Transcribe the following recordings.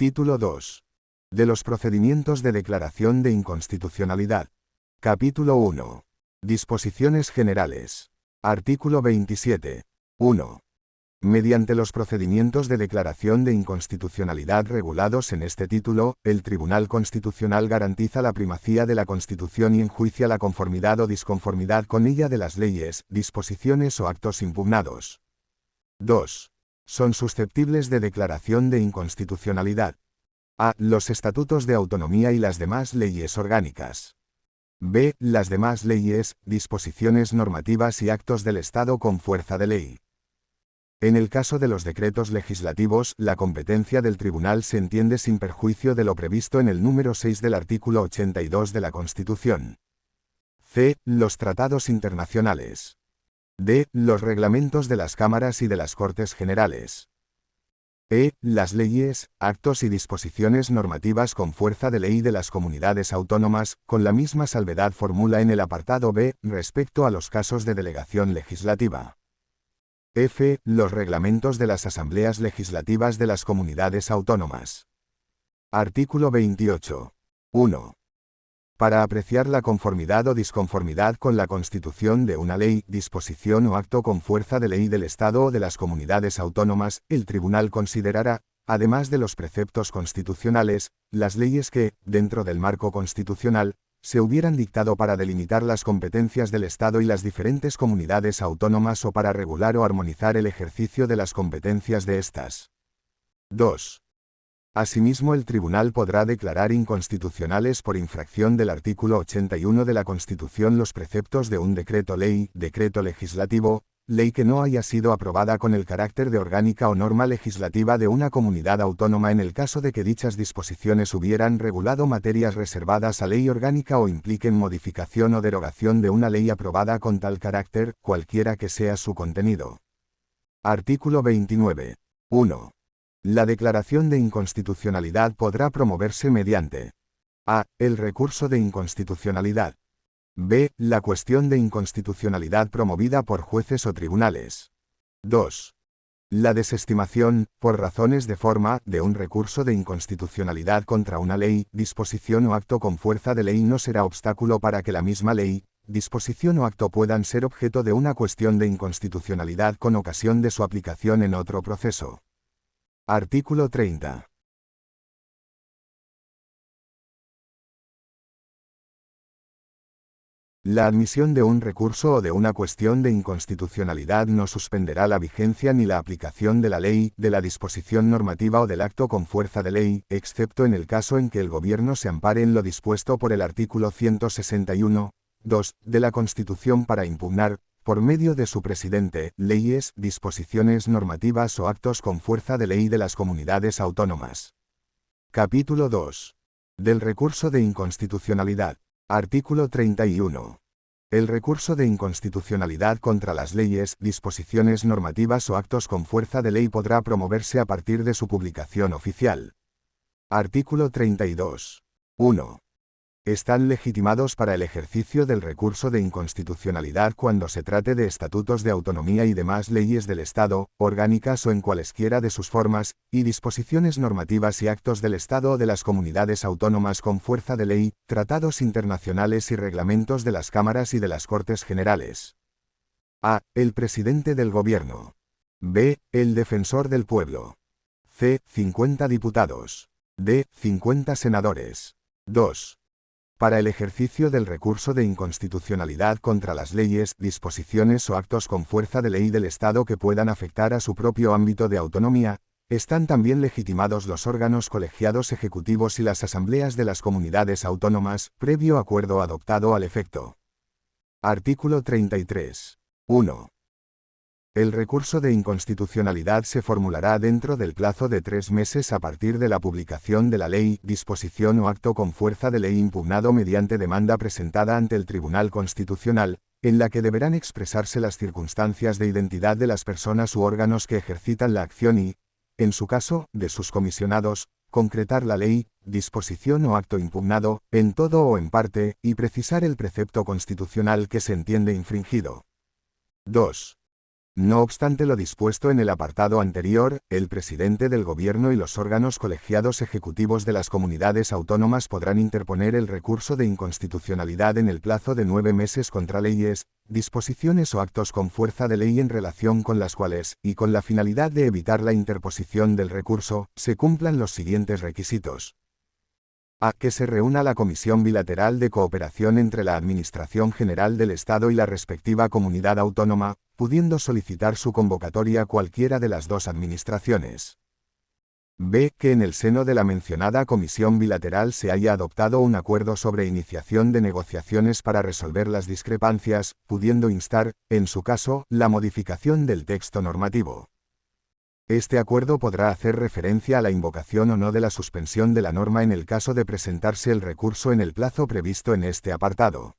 Título 2. De los procedimientos de declaración de inconstitucionalidad. Capítulo 1. Disposiciones generales. Artículo 27. 1. Mediante los procedimientos de declaración de inconstitucionalidad regulados en este título, el Tribunal Constitucional garantiza la primacía de la Constitución y enjuicia la conformidad o disconformidad con ella de las leyes, disposiciones o actos impugnados. 2. Son susceptibles de declaración de inconstitucionalidad. A. Los estatutos de autonomía y las demás leyes orgánicas. B. Las demás leyes, disposiciones normativas y actos del Estado con fuerza de ley. En el caso de los decretos legislativos, la competencia del tribunal se entiende sin perjuicio de lo previsto en el número 6 del artículo 82 de la Constitución. C. Los tratados internacionales. D. Los reglamentos de las cámaras y de las Cortes Generales. E. Las leyes, actos y disposiciones normativas con fuerza de ley de las comunidades autónomas, con la misma salvedad formula en el apartado B, respecto a los casos de delegación legislativa. F. Los reglamentos de las asambleas legislativas de las comunidades autónomas. Artículo 28. 1. Para apreciar la conformidad o disconformidad con la Constitución de una ley, disposición o acto con fuerza de ley del Estado o de las comunidades autónomas, el tribunal considerará, además de los preceptos constitucionales, las leyes que, dentro del marco constitucional, se hubieran dictado para delimitar las competencias del Estado y las diferentes comunidades autónomas o para regular o armonizar el ejercicio de las competencias de estas. 2. Asimismo, el tribunal podrá declarar inconstitucionales por infracción del artículo 81 de la Constitución los preceptos de un decreto-ley, decreto legislativo, ley que no haya sido aprobada con el carácter de orgánica o norma legislativa de una comunidad autónoma en el caso de que dichas disposiciones hubieran regulado materias reservadas a ley orgánica o impliquen modificación o derogación de una ley aprobada con tal carácter, cualquiera que sea su contenido. Artículo 29. 1. La declaración de inconstitucionalidad podrá promoverse mediante a. El recurso de inconstitucionalidad. B. La cuestión de inconstitucionalidad promovida por jueces o tribunales. 2. La desestimación, por razones de forma, de un recurso de inconstitucionalidad contra una ley, disposición o acto con fuerza de ley no será obstáculo para que la misma ley, disposición o acto puedan ser objeto de una cuestión de inconstitucionalidad con ocasión de su aplicación en otro proceso. Artículo 30. La admisión de un recurso o de una cuestión de inconstitucionalidad no suspenderá la vigencia ni la aplicación de la ley, de la disposición normativa o del acto con fuerza de ley, excepto en el caso en que el Gobierno se ampare en lo dispuesto por el artículo 161, 2, de la Constitución para impugnar, por medio de su presidente, leyes, disposiciones normativas o actos con fuerza de ley de las comunidades autónomas. Capítulo 2. Del recurso de inconstitucionalidad. Artículo 31. El recurso de inconstitucionalidad contra las leyes, disposiciones normativas o actos con fuerza de ley podrá promoverse a partir de su publicación oficial. Artículo 32. 1. Están legitimados para el ejercicio del recurso de inconstitucionalidad cuando se trate de estatutos de autonomía y demás leyes del Estado, orgánicas o en cualesquiera de sus formas, y disposiciones normativas y actos del Estado o de las comunidades autónomas con fuerza de ley, tratados internacionales y reglamentos de las cámaras y de las Cortes Generales. A. El presidente del Gobierno. B. El defensor del pueblo. C. 50 diputados. D. 50 senadores. 2. Para el ejercicio del recurso de inconstitucionalidad contra las leyes, disposiciones o actos con fuerza de ley del Estado que puedan afectar a su propio ámbito de autonomía, están también legitimados los órganos colegiados ejecutivos y las asambleas de las comunidades autónomas, previo acuerdo adoptado al efecto. Artículo 33. 1. El recurso de inconstitucionalidad se formulará dentro del plazo de 3 meses a partir de la publicación de la ley, disposición o acto con fuerza de ley impugnado mediante demanda presentada ante el Tribunal Constitucional, en la que deberán expresarse las circunstancias de identidad de las personas u órganos que ejercitan la acción y, en su caso, de sus comisionados, concretar la ley, disposición o acto impugnado, en todo o en parte, y precisar el precepto constitucional que se entiende infringido. 2. No obstante lo dispuesto en el apartado anterior, el presidente del gobierno y los órganos colegiados ejecutivos de las comunidades autónomas podrán interponer el recurso de inconstitucionalidad en el plazo de 9 meses contra leyes, disposiciones o actos con fuerza de ley en relación con las cuales, y con la finalidad de evitar la interposición del recurso, se cumplan los siguientes requisitos. A. Que se reúna la Comisión Bilateral de Cooperación entre la Administración General del Estado y la respectiva comunidad autónoma, pudiendo solicitar su convocatoria cualquiera de las dos administraciones. B. Que en el seno de la mencionada Comisión Bilateral se haya adoptado un acuerdo sobre iniciación de negociaciones para resolver las discrepancias, pudiendo instar, en su caso, la modificación del texto normativo. Este acuerdo podrá hacer referencia a la invocación o no de la suspensión de la norma en el caso de presentarse el recurso en el plazo previsto en este apartado.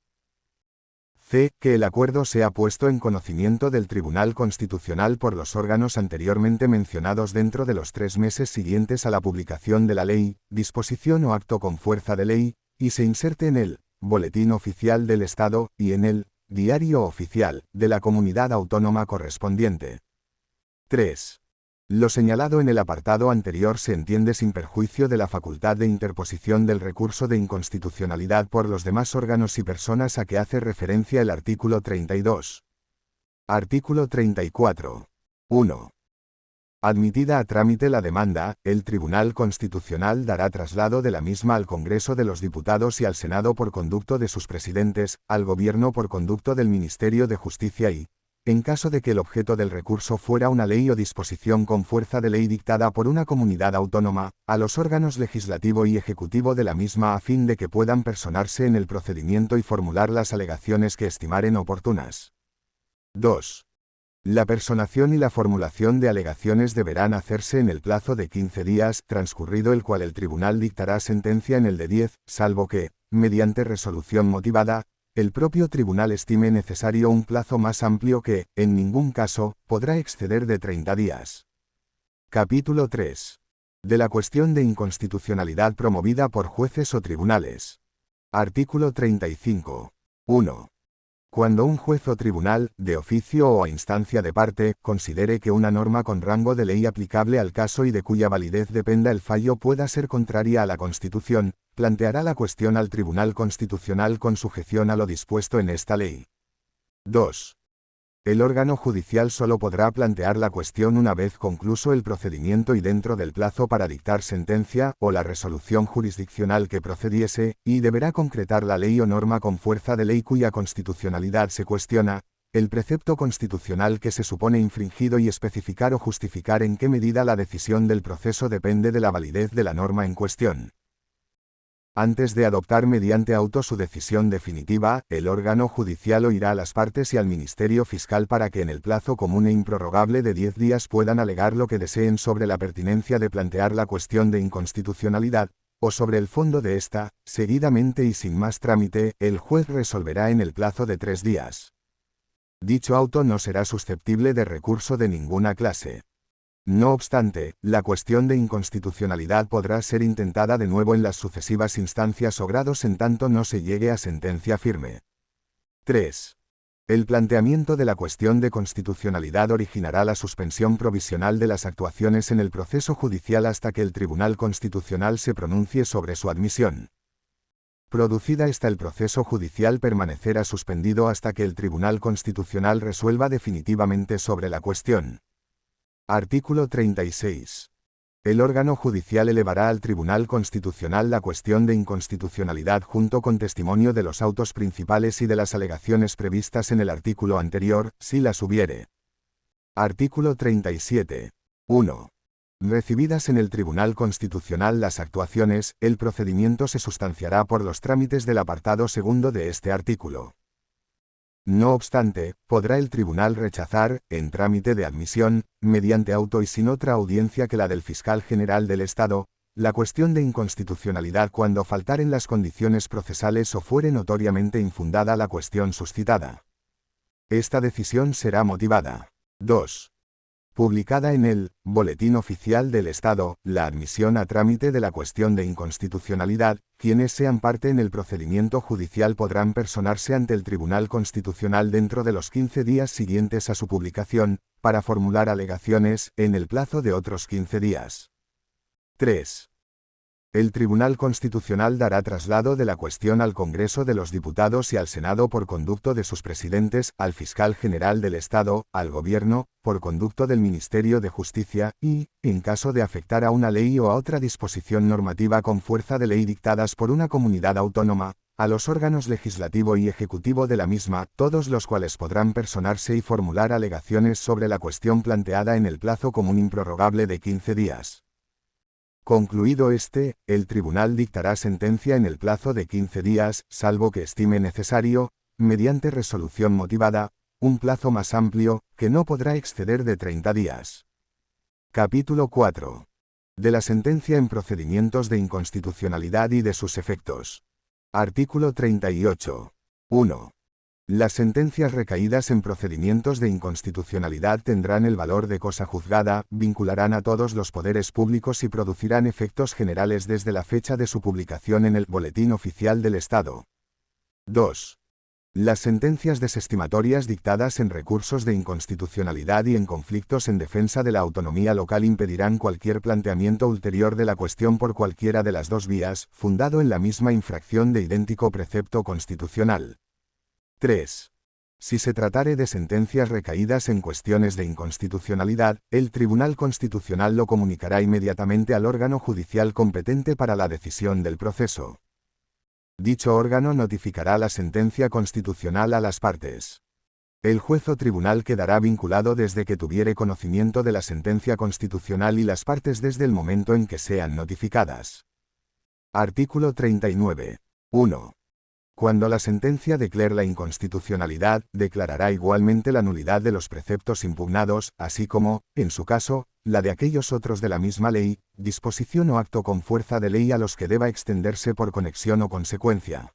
C. Que el acuerdo sea puesto en conocimiento del Tribunal Constitucional por los órganos anteriormente mencionados dentro de los 3 meses siguientes a la publicación de la ley, disposición o acto con fuerza de ley, y se inserte en el Boletín Oficial del Estado y en el Diario Oficial de la Comunidad Autónoma correspondiente. 3. Lo señalado en el apartado anterior se entiende sin perjuicio de la facultad de interposición del recurso de inconstitucionalidad por los demás órganos y personas a que hace referencia el artículo 32. Artículo 34. 1. Admitida a trámite la demanda, el Tribunal Constitucional dará traslado de la misma al Congreso de los Diputados y al Senado por conducto de sus presidentes, al Gobierno por conducto del Ministerio de Justicia y, en caso de que el objeto del recurso fuera una ley o disposición con fuerza de ley dictada por una comunidad autónoma, a los órganos legislativo y ejecutivo de la misma a fin de que puedan personarse en el procedimiento y formular las alegaciones que estimaren oportunas. 2. La personación y la formulación de alegaciones deberán hacerse en el plazo de 15 días, transcurrido el cual el tribunal dictará sentencia en el de 10, salvo que, mediante resolución motivada, el propio tribunal estime necesario un plazo más amplio que, en ningún caso, podrá exceder de 30 días. Capítulo 3. De la cuestión de inconstitucionalidad promovida por jueces o tribunales. Artículo 35. 1. Cuando un juez o tribunal, de oficio o a instancia de parte, considere que una norma con rango de ley aplicable al caso y de cuya validez dependa el fallo pueda ser contraria a la Constitución, planteará la cuestión al Tribunal Constitucional con sujeción a lo dispuesto en esta ley. 2. El órgano judicial solo podrá plantear la cuestión una vez concluso el procedimiento y dentro del plazo para dictar sentencia, o la resolución jurisdiccional que procediese, y deberá concretar la ley o norma con fuerza de ley cuya constitucionalidad se cuestiona, el precepto constitucional que se supone infringido y especificar o justificar en qué medida la decisión del proceso depende de la validez de la norma en cuestión. Antes de adoptar mediante auto su decisión definitiva, el órgano judicial oirá a las partes y al Ministerio Fiscal para que en el plazo común e improrrogable de 10 días puedan alegar lo que deseen sobre la pertinencia de plantear la cuestión de inconstitucionalidad, o sobre el fondo de esta. Seguidamente y sin más trámite, el juez resolverá en el plazo de 3 días. Dicho auto no será susceptible de recurso de ninguna clase. No obstante, la cuestión de inconstitucionalidad podrá ser intentada de nuevo en las sucesivas instancias o grados en tanto no se llegue a sentencia firme. 3. El planteamiento de la cuestión de constitucionalidad originará la suspensión provisional de las actuaciones en el proceso judicial hasta que el Tribunal Constitucional se pronuncie sobre su admisión. Producida esta el proceso judicial permanecerá suspendido hasta que el Tribunal Constitucional resuelva definitivamente sobre la cuestión. Artículo 36. El órgano judicial elevará al Tribunal Constitucional la cuestión de inconstitucionalidad junto con testimonio de los autos principales y de las alegaciones previstas en el artículo anterior, si las hubiere. Artículo 37. 1. Recibidas en el Tribunal Constitucional las actuaciones, el procedimiento se sustanciará por los trámites del apartado segundo de este artículo. No obstante, podrá el tribunal rechazar, en trámite de admisión, mediante auto y sin otra audiencia que la del fiscal general del Estado, la cuestión de inconstitucionalidad cuando faltaren las condiciones procesales o fuere notoriamente infundada la cuestión suscitada. Esta decisión será motivada. 2. publicada en el Boletín Oficial del Estado, la admisión a trámite de la cuestión de inconstitucionalidad. Quienes sean parte en el procedimiento judicial podrán personarse ante el Tribunal Constitucional dentro de los 15 días siguientes a su publicación, para formular alegaciones, en el plazo de otros 15 días. 3. El Tribunal Constitucional dará traslado de la cuestión al Congreso de los Diputados y al Senado por conducto de sus presidentes, al Fiscal General del Estado, al Gobierno, por conducto del Ministerio de Justicia, y, en caso de afectar a una ley o a otra disposición normativa con fuerza de ley dictadas por una comunidad autónoma, a los órganos legislativo y ejecutivo de la misma, todos los cuales podrán personarse y formular alegaciones sobre la cuestión planteada en el plazo común improrrogable de 15 días. Concluido este, el tribunal dictará sentencia en el plazo de 15 días, salvo que estime necesario, mediante resolución motivada, un plazo más amplio, que no podrá exceder de 30 días. Capítulo 4. De la sentencia en procedimientos de inconstitucionalidad y de sus efectos. Artículo 38. 1. Las sentencias recaídas en procedimientos de inconstitucionalidad tendrán el valor de cosa juzgada, vincularán a todos los poderes públicos y producirán efectos generales desde la fecha de su publicación en el Boletín Oficial del Estado. 2. Las sentencias desestimatorias dictadas en recursos de inconstitucionalidad y en conflictos en defensa de la autonomía local impedirán cualquier planteamiento ulterior de la cuestión por cualquiera de las dos vías, fundado en la misma infracción de idéntico precepto constitucional. 3. Si se tratare de sentencias recaídas en cuestiones de inconstitucionalidad, el Tribunal Constitucional lo comunicará inmediatamente al órgano judicial competente para la decisión del proceso. Dicho órgano notificará la sentencia constitucional a las partes. El juez o tribunal quedará vinculado desde que tuviere conocimiento de la sentencia constitucional y las partes desde el momento en que sean notificadas. Artículo 39. 1. Cuando la sentencia declare la inconstitucionalidad, declarará igualmente la nulidad de los preceptos impugnados, así como, en su caso, la de aquellos otros de la misma ley, disposición o acto con fuerza de ley a los que deba extenderse por conexión o consecuencia.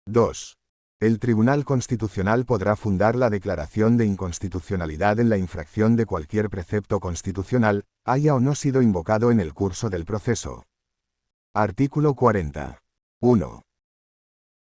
2. El Tribunal Constitucional podrá fundar la declaración de inconstitucionalidad en la infracción de cualquier precepto constitucional, haya o no sido invocado en el curso del proceso. Artículo 40. 1.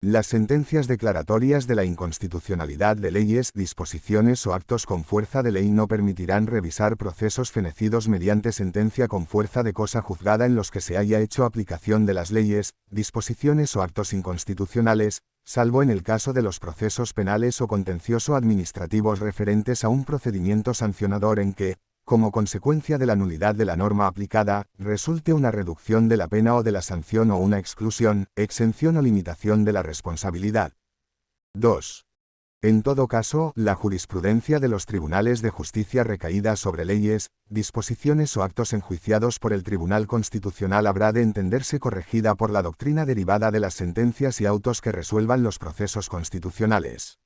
Las sentencias declaratorias de la inconstitucionalidad de leyes, disposiciones o actos con fuerza de ley no permitirán revisar procesos fenecidos mediante sentencia con fuerza de cosa juzgada en los que se haya hecho aplicación de las leyes, disposiciones o actos inconstitucionales, salvo en el caso de los procesos penales o contencioso-administrativos referentes a un procedimiento sancionador en que, como consecuencia de la nulidad de la norma aplicada, resulte una reducción de la pena o de la sanción o una exclusión, exención o limitación de la responsabilidad. 2. En todo caso, la jurisprudencia de los tribunales de justicia recaída sobre leyes, disposiciones o actos enjuiciados por el Tribunal Constitucional habrá de entenderse corregida por la doctrina derivada de las sentencias y autos que resuelvan los procesos constitucionales.